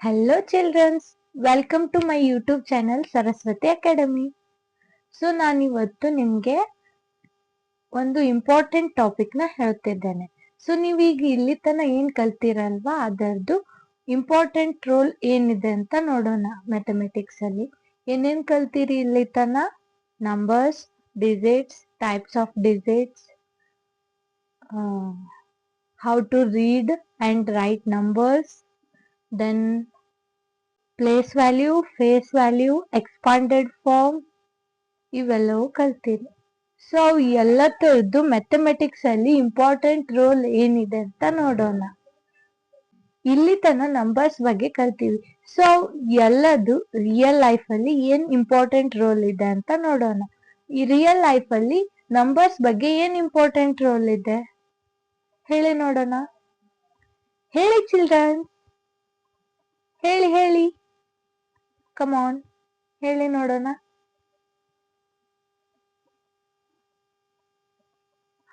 Hello childrens, welcome to my YouTube channel Saraswati academy. So ನಾನಿವತ್ತು ನಿಮಗೆ ಒಂದು ಇಂಪಾರ್ಟೆಂಟ್ ಟಾಪಿಕ್ ನ ಹೇಳ್ತಿದ್ದೇನೆ. ಸೊ ನೀವೀಗ ಇಲ್ಲಿ ತನ ಏನ್ ಕಲ್ತಿರಲ್ವಾ ಅದರದ್ದು ಇಂಪಾರ್ಟೆಂಟ್ ರೋಲ್ ಏನಿದೆ ಅಂತ ನೋಡೋಣ. ಮ್ಯಾಥಮೆಟಿಕ್ಸ್ ಅಲ್ಲಿ ಏನೇನ್ ಕಲ್ತಿರಿ ಇಲ್ಲಿ ತನ? Numbers, digits, types of digits, how to read and write numbers, then place value, face value, expanded form ಇವೆಲ್ಲವೂ ಕಲ್ತೀರಿ. ಸೊ ಎಲ್ಲ ತರದ್ದು ಮ್ಯಾಥಮೆಟಿಕ್ಸ್ ಅಲ್ಲಿ ಇಂಪಾರ್ಟೆಂಟ್ ರೋಲ್ ಏನಿದೆ ಅಂತ ನೋಡೋಣ. ಇಲ್ಲಿ ತನ ನಂಬರ್ಸ್ ಬಗ್ಗೆ ಕಲ್ತೀವಿ. ಸೊ ಎಲ್ಲದು ರಿಯಲ್ ಲೈಫ್ ಅಲ್ಲಿ ಏನ್ ಇಂಪಾರ್ಟೆಂಟ್ ರೋಲ್ ಇದೆ ಅಂತ ನೋಡೋಣ. ಈ ರಿಯಲ್ ಲೈಫ್ ಅಲ್ಲಿ ನಂಬರ್ಸ್ ಬಗ್ಗೆ ಏನ್ ಇಂಪಾರ್ಟೆಂಟ್ ರೋಲ್ ಇದೆ ಹೇಳಿ ನೋಡೋಣ. ಹೇಳಿ ಚಿಲ್ಡ್ರನ್, ಹೇಳಿ ಕಮಾನ್, ಹೇಳಿ ನೋಡೋಣ.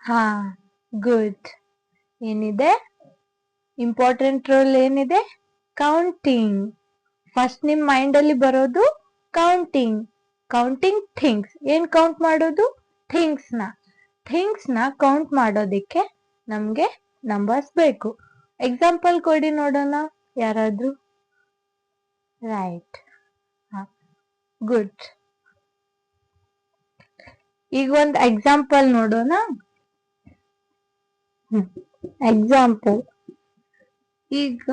ಹಾ, ಗುಡ್. ಏನಿದೆ ಇಂಪಾರ್ಟೆಂಟ್ ರೋಲ್? ಏನಿದೆ? ಕೌಂಟಿಂಗ್. ಫಸ್ಟ್ ನಿಮ್ ಮೈಂಡ್ ಅಲ್ಲಿ ಬರೋದು ಕೌಂಟಿಂಗ್. Counting things. ಏನ್ ಕೌಂಟ್ ಮಾಡೋದು? ಥಿಂಗ್ಸ್ ನ ಕೌಂಟ್ ಮಾಡೋದಿಕ್ಕೆ ನಮ್ಗೆ ನಂಬರ್ಸ್ ಬೇಕು. ಎಕ್ಸಾಂಪಲ್ ಕೊಡಿ ನೋಡೋಣ ಯಾರಾದ್ರೂ. Right, good. ಈಗ ಒಂದು ಎಕ್ಸಾಂಪಲ್ ನೋಡೋಣ. ಎಕ್ಸಾಂಪಲ್, ಈಗ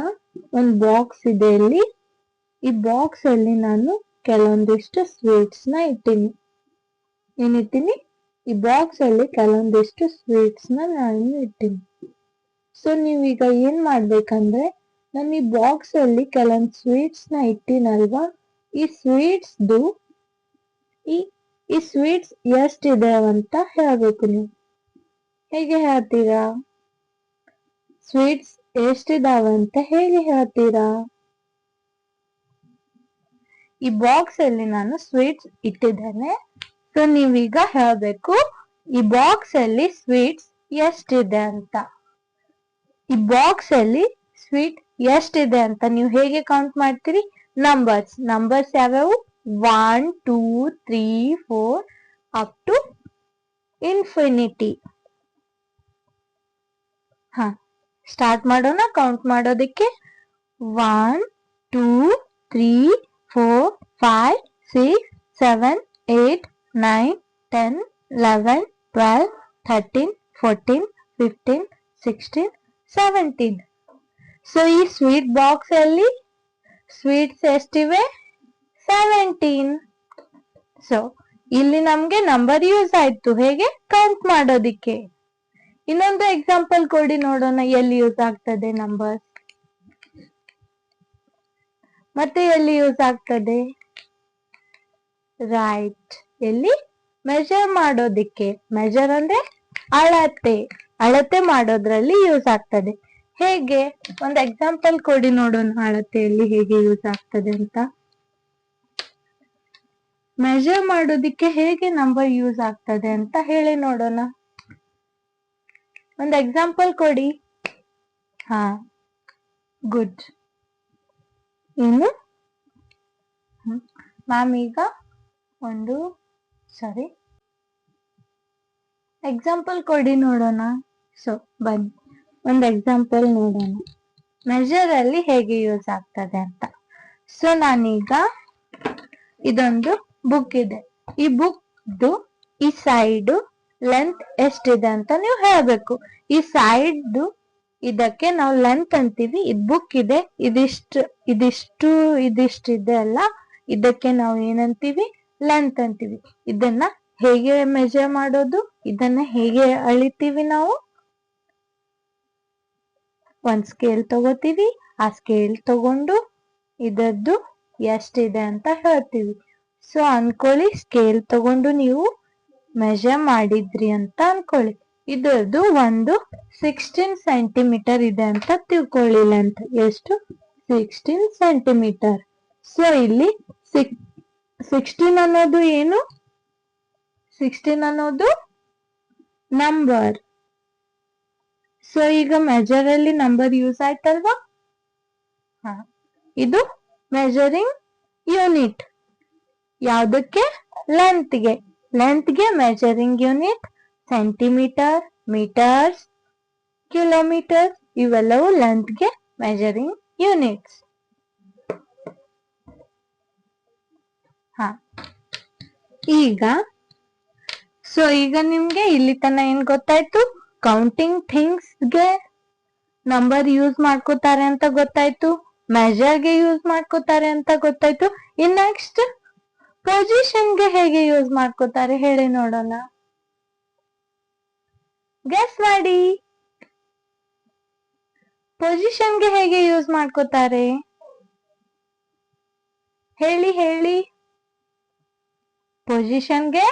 ಒಂದು ಬಾಕ್ಸ್ ಇದೆ ಇಲ್ಲಿ. ಈ ಬಾಕ್ಸ್ ಅಲ್ಲಿ ನಾನು ಕೆಲವೊಂದಿಷ್ಟು ಸ್ವೀಟ್ಸ್ ನ ಇಟ್ಟಿನಿ. ಏನಿಟ್ಟಿನಿ? ಈ ಬಾಕ್ಸ್ ಅಲ್ಲಿ ಕೆಲವೊಂದಿಷ್ಟು ಸ್ವೀಟ್ಸ್ ನ ನಾನು ಇಟ್ಟಿನಿ. ಸೊ ನೀವೀಗ ಏನ್ ಮಾಡ್ಬೇಕಂದ್ರೆ, ನಾನು ಈ ಬಾಕ್ಸ್ ಅಲ್ಲಿ ಕೆಲವೊಂದು ಸ್ವೀಟ್ಸ್ ನ ಇಟ್ಟಿನಲ್ವಾ, ಈ ಸ್ವೀಟ್ಸ್ ಎಷ್ಟಿದೆ ಅಂತ ಹೇಳ್ಬೇಕು ನೀವು. ಹೇಗೆ ಹೇಳ್ತೀರಾ? ಸ್ವೀಟ್ಸ್ ಎಷ್ಟಿದಾವಂತ ಹೇಗೆ ಹೇಳ್ತೀರಾ? ಈ ಬಾಕ್ಸ್ ಅಲ್ಲಿ ನಾನು ಸ್ವೀಟ್ಸ್ ಇಟ್ಟಿದ್ದೇನೆ. ಸೊ ನೀವೀಗ ಹೇಳ್ಬೇಕು ಈ ಬಾಕ್ಸ್ ಅಲ್ಲಿ ಸ್ವೀಟ್ಸ್ ಎಷ್ಟಿದೆ ಅಂತ. ಈ ಬಾಕ್ಸ್ ಅಲ್ಲಿ ಸ್ವೀಟ್ ಎಷ್ಟಿದೆ ಅಂತ ನೀವು ಹೇಗೆ ಕೌಂಟ್ ಮಾಡ್ತೀರಿ? ನಂಬರ್ಸ್ ಯಾವ್ಯಾವು? 1, 2, 3, 4 ಅಪ್ ಟು ಇನ್ಫಿನಿಟಿ. ಸ್ಟಾರ್ಟ್ ಮಾಡೋಣ ಕೌಂಟ್ ಮಾಡೋದಿಕ್ಕೆ. 1, 2, 3, 4, 5, 6, 7, 8, 9, 10, 11, 12, 13, 14, 15, 16, 17. ಸೊ ಈ ಸ್ವೀಟ್ ಬಾಕ್ಸ್ ಅಲ್ಲಿ ಸ್ವೀಟ್ಸ್ ಎಷ್ಟಿವೆ? 17. ಸೊ ಇಲ್ಲಿ ನಮ್ಗೆ ನಂಬರ್ ಯೂಸ್ ಆಯ್ತು ಹೇಗೆ ಕೌಂಟ್ ಮಾಡೋದಿಕ್ಕೆ. ಇನ್ನೊಂದು ಎಕ್ಸಾಂಪಲ್ ಕೊಡಿ ನೋಡೋಣ ಎಲ್ಲಿ ಯೂಸ್ ಆಗ್ತದೆ ನಂಬರ್ಸ್. ಮತ್ತೆ ಎಲ್ಲಿ ಯೂಸ್ ಆಗ್ತದೆ? ರೈಟ್, ಎಲ್ಲಿ? ಮೆಜರ್ ಮಾಡೋದಿಕ್ಕೆ. ಮೆಜರ್ ಅಂದ್ರೆ ಅಳತೆ ಮಾಡೋದ್ರಲ್ಲಿ ಯೂಸ್ ಆಗ್ತದೆ. ಹೇಗೆ? ಒಂದು ಎಕ್ಸಾಂಪಲ್ ಕೊಡಿ ನೋಡೋಣ ಅಳತೆಯಲ್ಲಿ ಹೇಗೆ ಯೂಸ್ ಆಗ್ತದೆ ಅಂತ. ಮೆಜರ್ ಮಾಡೋದಿಕ್ಕೆ ಹೇಗೆ ನಂಬರ್ ಯೂಸ್ ಆಗ್ತದೆ ಅಂತ ಹೇಳಿ ನೋಡೋಣ. ಒಂದು ಎಕ್ಸಾಂಪಲ್ ಕೊಡಿ. ಹಾ, ಗುಡ್. ಏನು ಮ್ಯಾಮ್? ಈಗ ಎಕ್ಸಾಂಪಲ್ ಕೊಡಿ ನೋಡೋಣ. ಸೊ ಬನ್ನಿ ಒಂದು ಎಕ್ಸಾಂಪಲ್ ನೋಡೋಣ ಮೆಜರ್ ಅಲ್ಲಿ ಹೇಗೆ ಯೂಸ್ ಆಗ್ತದೆ ಅಂತ. ಸೊ ನಾನೀಗ ಇದೊಂದು ಬುಕ್ ಇದೆ. ಈ ಬುಕ್ದು ಈ ಸೈಡ್ ಲೆಂತ್ ಎಷ್ಟಿದೆ ಅಂತ ನೀವು ಹೇಳ್ಬೇಕು. ಈ ಸೈಡ್ ಇದಕ್ಕೆ ನಾವು ಲೆಂತ್ ಅಂತೀವಿ. ಇದು ಬುಕ್ ಇದೆ, ಇದಿಷ್ಟಿದೆ ಅಲ್ಲ, ಇದಕ್ಕೆ ನಾವು ಏನಂತೀವಿ? ಲೆಂತ್ ಅಂತೀವಿ. ಇದನ್ನ ಹೇಗೆ ಮೆಜರ್ ಮಾಡೋದು? ಇದನ್ನ ಹೇಗೆ ಅಳಿತೀವಿ ನಾವು? ಒಂದ್ ಸ್ಕೇಲ್ ತಗೋತೀವಿ. ಆ ಸ್ಕೇಲ್ ತಗೊಂಡು ಇದದ್ದು ಎಷ್ಟಿದೆ ಅಂತ ಹೇಳ್ತೀವಿ. ಸೊ ಅನ್ಕೊಳ್ಳಿ ಸ್ಕೇಲ್ ತಗೊಂಡು ನೀವು ಮೆಜರ್ ಮಾಡಿದ್ರಿ ಅಂತ ಅನ್ಕೊಳ್ಳಿ. ಇದರದ್ದು ಒಂದು 16 ಸೆಂಟಿಮೀಟರ್ ಇದೆ ಅಂತ ತಿಳ್ಕೊಳ್ಳಿ. ಲೆಂತ್ ಎಷ್ಟು? 16 ಸೆಂಟಿಮೀಟರ್. ಸೊ ಇಲ್ಲಿ 16 ಅನ್ನೋದು ಏನು? 16 ಅನ್ನೋದು ನಂಬರ್. ಸೊ ಈಗ ಮೆಜರ್ ಅಲ್ಲಿ ನಂಬರ್ ಯೂಸ್ ಆಯ್ತಲ್ವಾ? ಇದು ಮೆಜರಿಂಗ್ ಯೂನಿಟ್. ಯಾವುದಕ್ಕೆ? ಲೆಂತ್ಗೆ. ಲೆಂತ್ಗೆ measuring unit centimeter, meters, kilometer, ಇವೆಲ್ಲವೂ ಲೆಂತ್ಗೆ ಮೆಜರಿಂಗ್ ಯೂನಿಟ್ಸ್. ಈಗ ನಿಮ್ಗೆ ಇಲ್ಲಿ ತನ ಏನ್ ಗೊತ್ತಾಯ್ತು? ಕೌಂಟಿಂಗ್ ಥಿಂಗ್ಸ್ಗೆ ನಂಬರ್ ಯೂಸ್ ಮಾಡ್ಕೋತಾರೆ ಅಂತ ಗೊತ್ತಾಯ್ತು, ಮೆಜರ್ಗೆ ಯೂಸ್ ಮಾಡ್ಕೋತಾರೆ ಅಂತ ಗೊತ್ತಾಯ್ತು. ಇನ್ ನೆಕ್ಸ್ಟ್ ಪೊಸಿಷನ್ಗೆ ಹೇಗೆ ಯೂಸ್ ಮಾಡ್ಕೋತಾರೆ ಹೇಳಿ ನೋಡೋಣ. ಗೆಸ್ ಮಾಡಿ, ಪೊಸಿಷನ್ಗೆ ಹೇಗೆ ಯೂಸ್ ಮಾಡ್ಕೋತಾರೆ ಹೇಳಿ ಹೇಳಿ. ಪೊಸಿಷನ್ಗೆ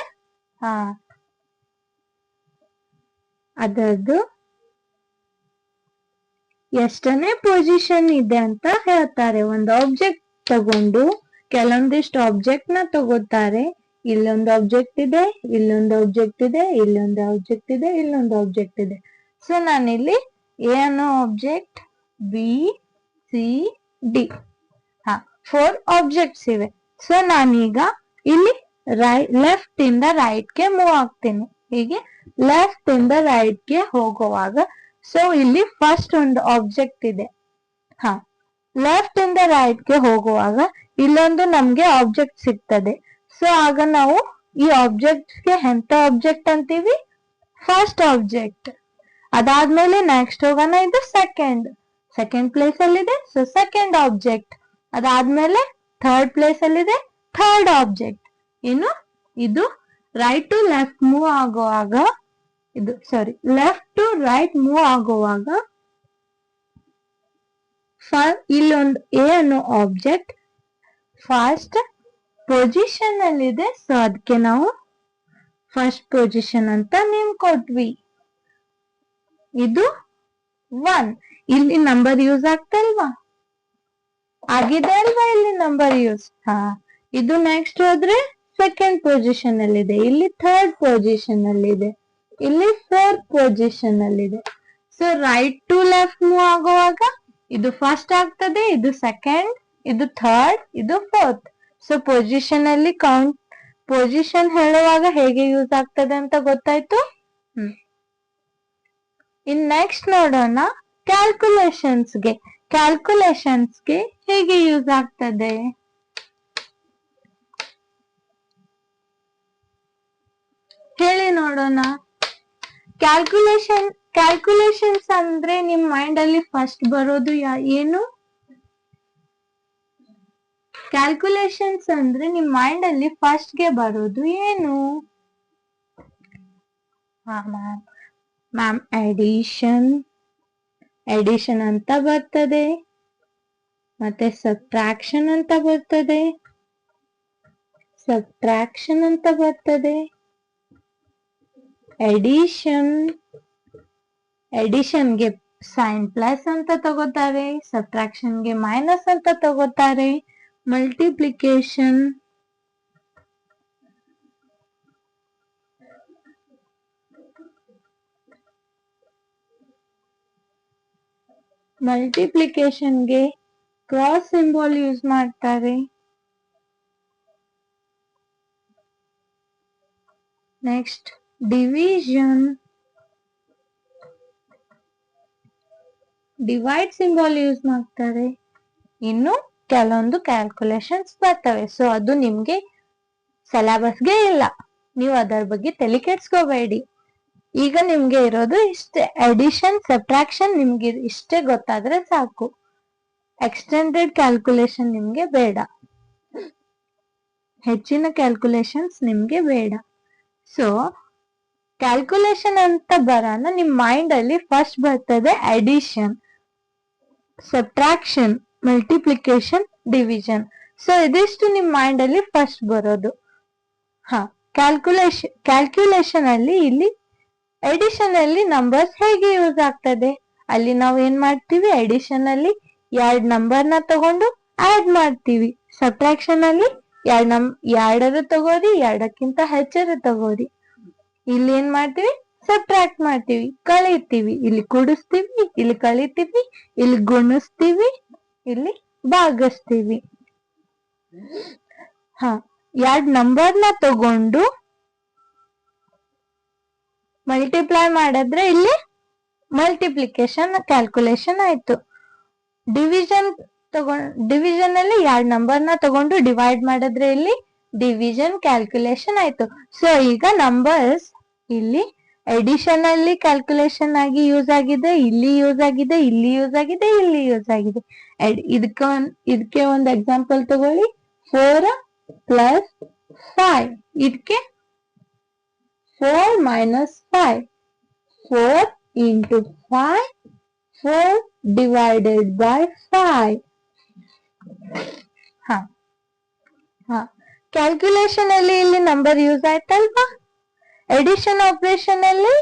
ಅದರದ್ದು ಎಷ್ಟನೇ ಪೊಸಿಷನ್ ಇದೆ ಅಂತ ಹೇಳ್ತಾರೆ. ಒಂದು ಆಬ್ಜೆಕ್ಟ್ ತಗೊಂಡು ಕೆಲವೊಂದಿಷ್ಟು ಆಬ್ಜೆಕ್ಟ್ ನ ತಗೋತಾರೆ. ಇಲ್ಲೊಂದು ಆಬ್ಜೆಕ್ಟ್ ಇದೆ, ಇಲ್ಲೊಂದು ಆಬ್ಜೆಕ್ಟ್ ಇದೆ, ಇಲ್ಲೊಂದು ಆಬ್ಜೆಕ್ಟ್ ಇದೆ, ಇಲ್ಲೊಂದು ಆಬ್ಜೆಕ್ಟ್ ಇದೆ. ಸೊ ನಾನಿಲ್ಲಿ ಎ ಅನ್ನೋ object, B, C, D 4 objects ಇವೆ. ಸೊ ನಾನೀಗ ಇಲ್ಲಿ ಲೆಫ್ಟ್ ಇಂದ ರೈಟ್ ಗೆ ಮೂವ್ ಆಗ್ತೀನಿ. ಹೀಗೆ ಲೆಫ್ಟ್ ಇಂದ ರೈಟ್ ಗೆ ಹೋಗುವಾಗ ಸೊ ಇಲ್ಲಿ ಫಸ್ಟ್ ಒಂದು ಆಬ್ಜೆಕ್ಟ್ ಇದೆ. ಲೆಫ್ಟ್ ಇಂದ ರೈಟ್ ಗೆ ಹೋಗುವಾಗ ಇಲ್ಲೊಂದು ನಮ್ಗೆ ಆಬ್ಜೆಕ್ಟ್ ಸಿಗ್ತದೆ. ಸೊ ಆಗ ನಾವು ಈ ಆಬ್ಜೆಕ್ಟ್ ಗೆ ಎಂತ ಆಬ್ಜೆಕ್ಟ್ ಅಂತೀವಿ? First object. ಅದಾದ್ಮೇಲೆ ನೆಕ್ಸ್ಟ್ ಹೋಗೋಣ, ಇದು ಸೆಕೆಂಡ್ ಪ್ಲೇಸ್ ಅಲ್ಲಿ ಇದೆ, ಸೊ ಸೆಕೆಂಡ್ ಆಬ್ಜೆಕ್ಟ್. ಅದಾದ್ಮೇಲೆ ಥರ್ಡ್ ಪ್ಲೇಸ್ ಅಲ್ಲಿ ಇದೆ, ಥರ್ಡ್ ಆಬ್ಜೆಕ್ಟ್. ಇನ್ನು ಇದು ರೈಟ್ ಟು ಲೆಫ್ಟ್ ಮೂವ್ ಆಗುವಾಗ, ಲೆಫ್ಟ್ ಟು ರೈಟ್ ಮೂವ್ ಆಗುವಾಗ ಇಲ್ಲೊಂದು ಎ ಅನ್ನೋ ಆಬ್ಜೆಕ್ಟ್ ಫಸ್ಟ್ ಪೊಸಿಷನ್ ಅಲ್ಲಿ ಇದೆ. ಸೊ ಅದಕ್ಕೆ ನಾವು ಫಸ್ಟ್ ಪೊಸಿಷನ್ ಅಂತ ನೇಮ್ ಕೊಟ್ವಿ. ಇದು 1. ಇಲ್ಲಿ ನಂಬರ್ ಯೂಸ್ ಆಗ್ತಲ್ವಾ? ಆಗಿದೆ ಅಲ್ವಾ ಇಲ್ಲಿ ನಂಬರ್ ಯೂಸ್? ಇದು ನೆಕ್ಸ್ಟ್ ಹೋದ್ರೆ ಸೆಕೆಂಡ್ ಪೊಸಿಷನ್ ಅಲ್ಲಿ ಇದೆ, ಇಲ್ಲಿ ಥರ್ಡ್ ಪೊಸಿಷನ್ ಅಲ್ಲಿ ಇದೆ, ಇಲ್ಲಿ ಫೋರ್ತ್ ಪೊಸಿಷನ್ ಅಲ್ಲಿ ಇದೆ. So right to left move ಆಗುವಾಗ ಇದು ಫಸ್ಟ್ ಆಗ್ತದೆ, ಇದು ಸೆಕೆಂಡ್, ಇದು ಥರ್ಡ್, ಇದು ಫೋರ್ತ್. ಸೊ ಪೊಸಿಷನ್ ಅಲ್ಲಿ ಪೊಸಿಷನ್ ಹೇಳುವಾಗ ಹೇಗೆ ಯೂಸ್ ಆಗ್ತದೆ ಅಂತ ಗೊತ್ತಾಯ್ತು. ಇನ್ ನೆಕ್ಸ್ಟ್ ನೋಡೋಣ ಕ್ಯಾಲ್ಕುಲೇಷನ್ಸ್ಗೆ ಹೇಗೆ ಯೂಸ್ ಆಗ್ತದೆ ಹೇಳಿ ನೋಡೋಣ. ಕ್ಯಾಲ್ಕುಲೇಷನ್ಸ್ ಅಂದ್ರೆ ನಿಮ್ ಮೈಂಡ್ ಅಲ್ಲಿ ಫಸ್ಟ್ ಬರೋದು ಏನು? ಕ್ಯಾಲ್ಕುಲೇಷನ್ಸ್ ಅಂದ್ರೆ ನಿಮ್ ಮೈಂಡ್ ಅಲ್ಲಿ ಫಸ್ಟ್ ಗೆ ಬರೋದು ಏನು? ಮ್ಯಾಮ್ ಎಡಿಷನ್ ಅಂತ ಬರ್ತದೆ, ಮತ್ತೆ ಸಬ್ಟ್ರಾಕ್ಷನ್ ಅಂತ ಬರ್ತದೆ, ಎಡಿಷನ್ಗೆ ಸೈನ್ ಪ್ಲಸ್ ಅಂತ ತಗೋತಾರೆ, ಸಬ್ಟ್ರಾಕ್ಷನ್ಗೆ ಮೈನಸ್ ಅಂತ ತಗೋತಾರೆ. ಮಲ್ಟಿಪ್ಲಿಕೇಶನ್ಗೆ ಕ್ರಾಸ್ ಸಿಂಬಲ್ ಯೂಸ್ ಮಾಡ್ತಾರೆ. ನೆಕ್ಸ್ಟ್ ಡಿವೈಡ್ ಸಿಂಬಲ್ ಯೂಸ್ ಮಾಡ್ತಾರೆ. ಇನ್ನು ಕೆಲವೊಂದು ಕ್ಯಾಲ್ಕುಲೇಷನ್ಸ್ ಬರ್ತವೆ. ಸೊ ಅದು ನಿಮ್ಗೆ ಸಿಲೆಬಸ್ಗೆ ಇಲ್ಲ, ನೀವು ಅದರ ಬಗ್ಗೆ ತಲೆ ಕೆಡ್ಸ್ಕೋಬೇಡಿ. ಈಗ ನಿಮ್ಗೆ ಇರೋದು ಇಷ್ಟೇ, ಅಡಿಷನ್ ಸಬ್ಟ್ರಾಕ್ಷನ್ ನಿಮ್ಗೆ ಇಷ್ಟೇ ಗೊತ್ತಾದ್ರೆ ಸಾಕು. ಎಕ್ಸ್ಟೆಂಡೆಡ್ ಕ್ಯಾಲ್ಕುಲೇಷನ್ ನಿಮ್ಗೆ ಬೇಡ, ಹೆಚ್ಚಿನ ಕ್ಯಾಲ್ಕುಲೇಷನ್ಸ್ ನಿಮ್ಗೆ ಬೇಡ. ಸೊ ಕ್ಯಾಲ್ಕುಲೇಷನ್ ಅಂತ ಬರೋಣ, ನಿಮ್ ಮೈಂಡ್ ಅಲ್ಲಿ ಫಸ್ಟ್ ಬರ್ತದೆ addition, subtraction, multiplication, division. So ಇದಿಷ್ಟು ನಿಮ್ ಮೈಂಡ್ ಅಲ್ಲಿ ಫಸ್ಟ್ ಬರೋದು. ಕ್ಯಾಲ್ಕುಲೇಷನ್ ಅಲ್ಲಿ ಇಲ್ಲಿ ಎಡಿಷನ್ ಅಲ್ಲಿ ನಂಬರ್ಸ್ ಹೇಗೆ ಯೂಸ್ ಆಗ್ತದೆ? ಅಲ್ಲಿ ನಾವು ಏನ್ ಮಾಡ್ತೀವಿ, ಎಡಿಷನ್ ಅಲ್ಲಿ 2 ನಂಬರ್ನ ತಗೊಂಡು ಆಡ್ ಮಾಡ್ತೀವಿ. ಸಬ್ಟ್ರಾಕ್ಷನ್ ಅಲ್ಲಿ 2 ತಗೋರಿ, 2ಕ್ಕಿಂತ ಹೆಚ್ಚರ ತಗೋರಿ. ಇಲ್ಲಿ ಏನ್ ಮಾಡ್ತೀವಿ, ಸಬ್ಟ್ರಾಕ್ಟ್ ಮಾಡ್ತೀವಿ, ಕಳೀತೀವಿ. ಇಲ್ಲಿ ಕೂಡಿಸ್ತೀವಿ, ಇಲ್ಲಿ ಕಳೀತೀವಿ, ಇಲ್ಲಿ ಗುಣಿಸ್ತೀವಿ, ಇಲ್ಲಿ ಭಾಗಿಸ್ತೀವಿ. ಎರಡು ನಂಬರ್ನ ತಗೊಂಡು ಮಲ್ಟಿಪ್ಲೈ ಮಾಡಿದ್ರೆ ಇಲ್ಲಿ ಮಲ್ಟಿಪ್ಲಿಕೇಶನ್ ಕ್ಯಾಲ್ಕುಲೇಷನ್ ಆಯ್ತು. ಡಿವಿಷನ್ ಅಲ್ಲಿ ಎರಡು ನಂಬರ್ನ ತಗೊಂಡು ಡಿವೈಡ್ ಮಾಡಿದ್ರೆ ಇಲ್ಲಿ ಡಿವಿಷನ್ ಕ್ಯಾಲ್ಕುಲೇಷನ್ ಆಯ್ತು. ಸೊ ಈಗ ನಂಬರ್ಸ್ ಇಲ್ಲಿ ಎಡಿಷನ್ ಅಲ್ಲಿ ಕ್ಯಾಲ್ಕುಲೇಷನ್ ಆಗಿ ಯೂಸ್ ಆಗಿದೆ, ಇಲ್ಲಿ ಯೂಸ್ ಆಗಿದೆ, ಇಲ್ಲಿ ಯೂಸ್ ಆಗಿದೆ, ಇಲ್ಲಿ ಯೂಸ್ ಆಗಿದೆ. ಇದಕ್ಕೆ ಒಂದು ಎಕ್ಸಾಂಪಲ್ ತಗೊಳ್ಳಿ. 4 + 5. ಇದಕ್ಕೆ 4 - 5. 4 × 5, 4 ಡಿವೈಡೆಡ್ ಬೈ 5. ಕ್ಯಾಲ್ಕುಲೇಷನ್ ಅಲ್ಲಿ ಇಲ್ಲಿ ನಂಬರ್ ಯೂಸ್ ಆಯ್ತಲ್ವಾ. ಎಡಿಷನ್ ಆಪರೇಷನ್ ಅಲ್ಲಿ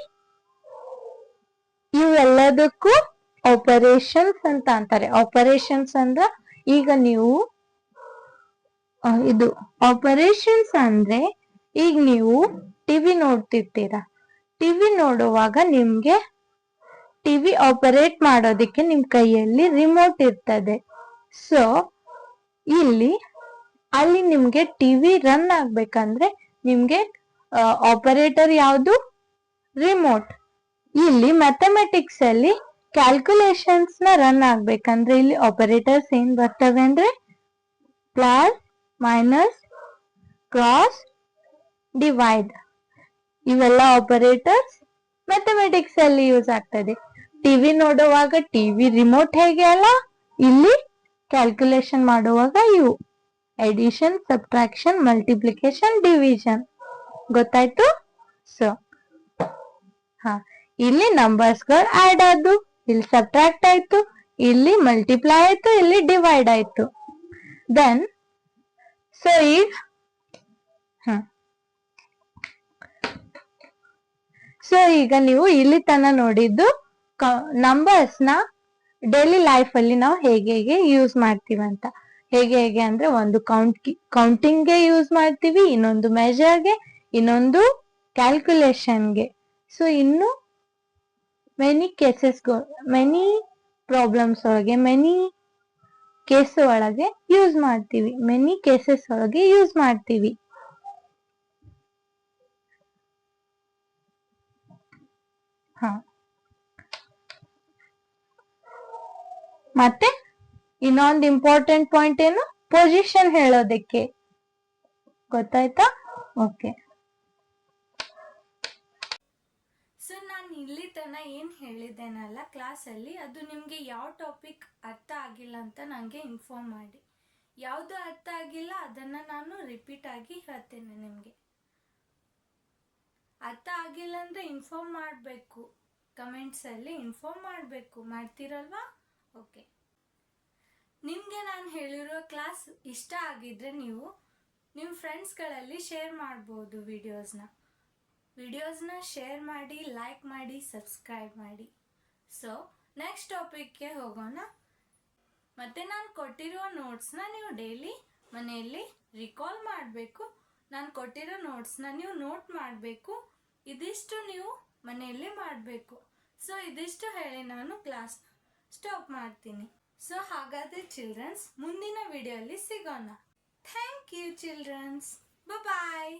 ಇವೆಲ್ಲದಕ್ಕೂ ಆಪರೇಷನ್ಸ್ ಅಂತ ಅಂತಾರೆ. ಆಪರೇಷನ್ಸ್ ಅಂದ್ರ ಈಗ ನೀವು ಇದು ಆಪರೇಷನ್ಸ್ ಅಂದ್ರೆ ಈಗ ನೀವು ಟಿವಿ ನೋಡ್ತಿರ್ತೀರಾ. ಟಿವಿ ನೋಡುವಾಗ ನಿಮ್ಗೆ ಟಿವಿ ಆಪರೇಟ್ ಮಾಡೋದಕ್ಕೆ ನಿಮ್ ಕೈಯಲ್ಲಿ ರಿಮೋಟ್ ಇರ್ತದೆ. ಸೊ ಅಲ್ಲಿ ನಿಮ್ಗೆ ಟಿವಿ ರನ್ ಆಗ್ಬೇಕಂದ್ರೆ ನಿಮ್ಗೆ ಆಪರೇಟರ್ ಯಾವುದು? ರಿಮೋಟ್. ಇಲ್ಲಿ ಮ್ಯಾಥಮೆಟಿಕ್ಸ್ ಅಲ್ಲಿ ಕ್ಯಾಲ್ಕುಲೇಷನ್ಸ್ ನ ರನ್ ಆಗ್ಬೇಕಂದ್ರೆ ಇಲ್ಲಿ ಆಪರೇಟರ್ಸ್ ಏನ್ ಬರ್ತವೆ ಅಂದ್ರೆ ಪ್ಲಸ್, ಮೈನಸ್, ಕ್ರಾಸ್, ಡಿವೈಡ್. ಇವೆಲ್ಲ ಆಪರೇಟರ್ಸ್ ಮ್ಯಾಥಮೆಟಿಕ್ಸ್ ಅಲ್ಲಿ ಯೂಸ್ ಆಗ್ತದೆ. ಟಿವಿ ನೋಡುವಾಗ ಟಿವಿ ರಿಮೋಟ್ ಹೇಗೆ ಅಲ್ಲ, ಇಲ್ಲಿ ಕ್ಯಾಲ್ಕುಲೇಷನ್ ಮಾಡುವಾಗ ಇವು ಎಡಿಷನ್, ಸಬ್ಟ್ರಾಕ್ಷನ್, ಮಲ್ಟಿಪ್ಲಿಕೇಶನ್, ಡಿವಿಷನ್. ಗೊತ್ತಾಯ್ತು? ಸೊ ಇಲ್ಲಿ ನಂಬರ್ಸ್ ಗಳು ಆಡ್ ಆದ್ದು, ಇಲ್ಲಿ ಸಬ್ಟ್ರಾಕ್ಟ್ ಆಯ್ತು, ಇಲ್ಲಿ ಮಲ್ಟಿಪ್ಲೈ ಆಯ್ತು, ಇಲ್ಲಿ ಡಿವೈಡ್ ಆಯ್ತು. ದೆನ್ ಸೊ ಈಗ ನೀವು ಇಲ್ಲಿ ತನ ನೋಡಿದ್ದು ನಂಬರ್ಸ್ ನ ಡೈಲಿ ಲೈಫ್ ಅಲ್ಲಿ ನಾವು ಹೇಗೆ ಯೂಸ್ ಮಾಡ್ತೀವಂತ. ಹೇಗೆ ಅಂದ್ರೆ ಒಂದು ಕೌಂಟಿಂಗ್ಗೆ ಯೂಸ್ ಮಾಡ್ತೀವಿ, ಇನ್ನೊಂದು ಮೆಜರ್ಗೆ, ಇನ್ನೊಂದು ಕ್ಯಾಲ್ಕುಲೇಷನ್ಗೆ. ಸೊ ಇನ್ನು ಮೆನಿ ಪ್ರಾಬ್ಲಮ್ಸ್ ಒಳಗೆ, ಮೆನಿ ಕೇಸ್ ಒಳಗೆ ಯೂಸ್ ಮಾಡ್ತೀವಿ. ಮೆನಿ ಕೇಸಸ್ ಒಳಗೆ ಯೂಸ್ ಮಾಡ್ತೀವಿ. ಮತ್ತೆ ಇನ್ನೊಂದು ಇಂಪಾರ್ಟೆಂಟ್ ಪಾಯಿಂಟ್ ಏನು? ಪೊಸಿಷನ್ ಹೇಳೋದಕ್ಕೆ. ಗೊತ್ತಾಯ್ತಾ? ಓಕೆ. ಸೊ ನಾನು ಇಲ್ಲಿ ತನ ಏನ್ ಹೇಳಿದ್ದೇನಲ್ಲ ಕ್ಲಾಸಲ್ಲಿ, ಅದು ನಿಮ್ಗೆ ಯಾವ ಟಾಪಿಕ್ ಅರ್ಥ ಆಗಿಲ್ಲ ಅಂತ ನನಗೆ ಇನ್ಫಾರ್ಮ್ ಮಾಡಿ. ಯಾವುದು ಅರ್ಥ ಆಗಿಲ್ಲ ಅದನ್ನ ನಾನು ರಿಪೀಟ್ ಆಗಿ ಹೇಳ್ತೇನೆ. ನಿಮ್ಗೆ ಅರ್ಥ ಆಗಿಲ್ಲ ಅಂದ್ರೆ ಇನ್ಫಾರ್ಮ್ ಮಾಡಬೇಕು, ಕಮೆಂಟ್ಸ್ ಅಲ್ಲಿ ಇನ್ಫಾರ್ಮ್ ಮಾಡಬೇಕು. ಮಾಡ್ತೀರಲ್ವಾ? ಓಕೆ. ನಿಮ್ಗೆ ನಾನು ಹೇಳಿರೋ ಕ್ಲಾಸ್ ಇಷ್ಟ ಆಗಿದ್ರೆ ನೀವು ನಿಮ್ಮ ಫ್ರೆಂಡ್ಸ್ಗಳಲ್ಲಿ ಶೇರ್ ಮಾಡ್ಬೋದು. ವಿಡಿಯೋಸ್ನ ಶೇರ್ ಮಾಡಿ, ಲೈಕ್ ಮಾಡಿ, ಸಬ್ಸ್ಕ್ರೈಬ್ ಮಾಡಿ. ಸೊ ನೆಕ್ಸ್ಟ್ ಟಾಪಿಕ್ಗೆ ಹೋಗೋಣ. ಮತ್ತೆ ನಾನು ಕೊಟ್ಟಿರೋ ನೋಟ್ಸ್ನ ನೀವು ಡೈಲಿ ಮನೆಯಲ್ಲಿ ರಿಕಾಲ್ ಮಾಡಬೇಕು. ನಾನು ಕೊಟ್ಟಿರೋ ನೋಟ್ಸ್ನ ನೀವು ನೋಟ್ ಮಾಡಬೇಕು. ಇದಿಷ್ಟು ನೀವು ಮನೆಯಲ್ಲಿ ಮಾಡಬೇಕು. ಸೊ ಇದಿಷ್ಟು ಹೇಳಿ ನಾನು ಕ್ಲಾಸ್ನ ಸ್ಟಾಪ್ ಮಾಡ್ತೀನಿ. ಸೊ ಹಾಗಾದ್ರೆ ಚಿಲ್ಡ್ರನ್ಸ್, ಮುಂದಿನ ವಿಡಿಯೋಲಿ ಸಿಗೋಣ. Thank you childrens. ಬಾಯ್.